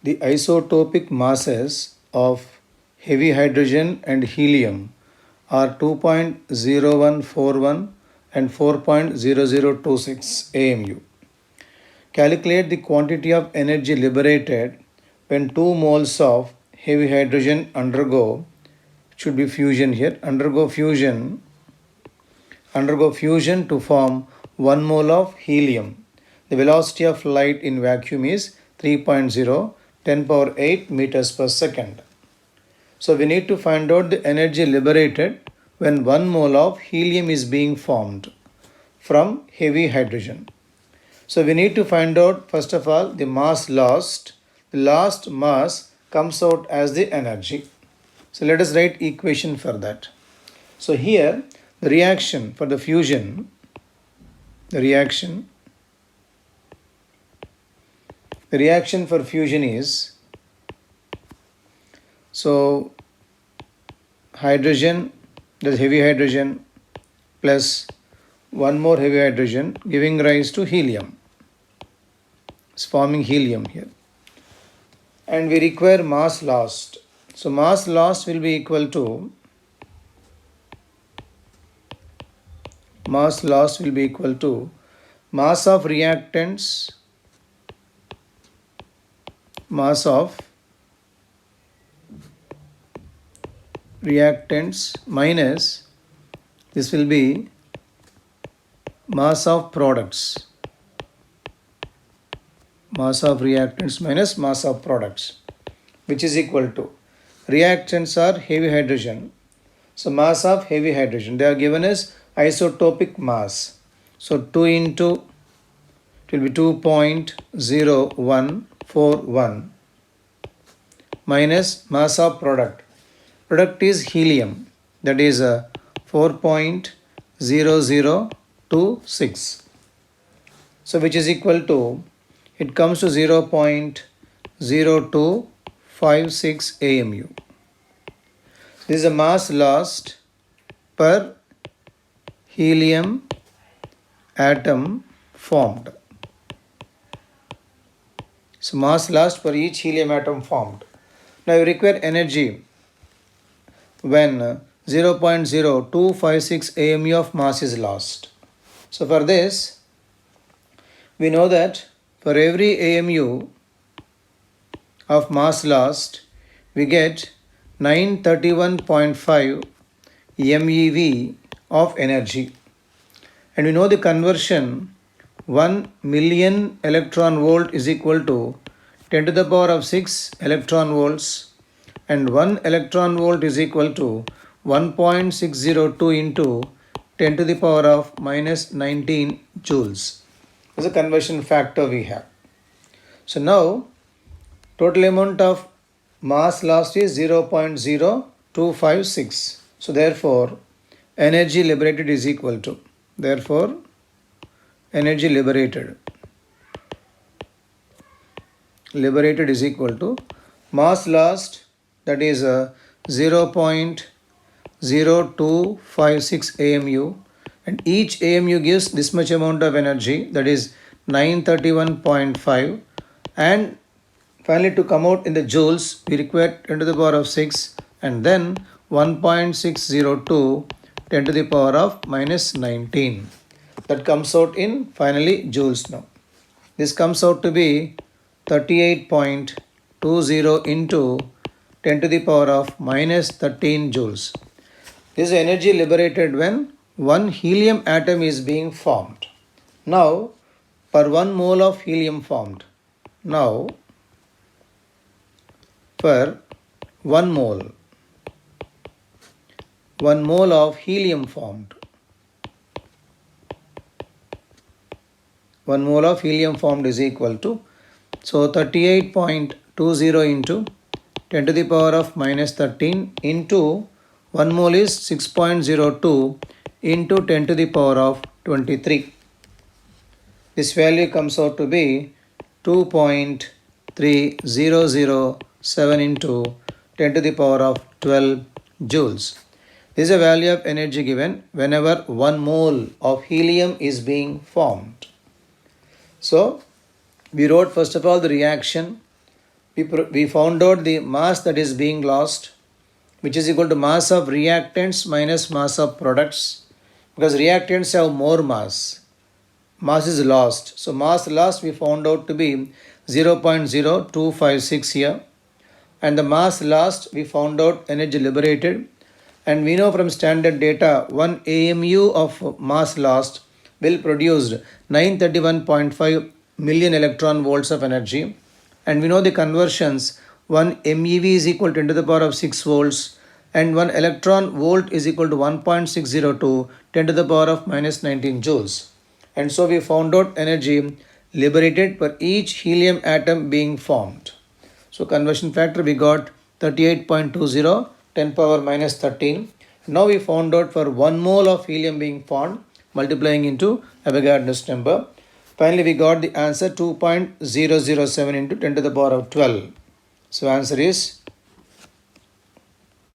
The isotopic masses of heavy hydrogen and helium are 2.0141 and 4.0026 AMU. Calculate the quantity of energy liberated when 2 moles of heavy hydrogen undergo fusion to form 1 mole of helium. The velocity of light in vacuum is 3.0 10 power 8 meters per second. So we need to find out the energy liberated when 1 mole of helium is being formed from heavy hydrogen. So we need to find out first of all the mass lost. The lost mass comes out as the energy. So let us write equation for that. So here the reaction for the fusion, the reaction for fusion is, so hydrogen, that is heavy hydrogen plus one more heavy hydrogen giving rise to helium. It's forming helium here. And we require mass lost. So mass lost will be equal to mass of reactants, minus, this will be mass of products. Mass of reactants minus mass of products, which is equal to, reactants are heavy hydrogen. So mass of heavy hydrogen, they are given as isotopic mass. So 2 into, it will be 2.0141 minus mass of product. Product is helium, that is 4.0026. So which is equal to, it comes to 0.0256 AMU. This is a mass lost per helium atom formed. So mass lost per each helium atom formed. Now you require energy when 0.0256 AMU of mass is lost. So for this, we know that for every AMU of mass lost, we get 931.5 MeV of energy. And we know the conversion, 1 million electron volt is equal to 10 to the power of 6 electron volts, and 1 electron volt is equal to 1.602 into 10 to the power of minus 19 joules. That's a conversion factor we have. So now total amount of mass lost is 0.0256. So therefore energy liberated is equal to, energy liberated is equal to mass lost, that is 0.0256 AMU, and each AMU gives this much amount of energy, that is 931.5, and finally to come out in the joules we require 10 to the power of 6 and then 1.602 10 to the power of minus 19. That comes out in finally joules now. This comes out to be 38.20 into 10 to the power of minus 13 joules. This is energy liberated when 1 helium atom is being formed. Now, per 1 mole of helium formed. Now, per 1 mole of helium formed. 1 mole of helium formed is equal to, so 38.20 into 10 to the power of minus 13 into 1 mole is 6.02 into 10 to the power of 23. This value comes out to be 2.3007 into 10 to the power of 12 joules. This is a value of energy given whenever 1 mole of helium is being formed. So we wrote first of all the reaction. we found out the mass that is being lost, which is equal to mass of reactants minus mass of products, because reactants have more mass. Mass is lost. So mass lost we found out to be 0.0256 here, and the mass lost we found out energy liberated, and we know from standard data 1 AMU of mass lost will produce 931.5 million electron volts of energy, and we know the conversions 1 MeV is equal to 10 to the power of 6 volts, and 1 electron volt is equal to 1.602 10 to the power of minus 19 joules. And so we found out energy liberated per each helium atom being formed. So conversion factor we got 38.20 10 power minus 13. Now we found out for 1 mole of helium being formed, multiplying into Avogadro's number. Finally we got the answer 2.007 into 10 to the power of 12. So answer is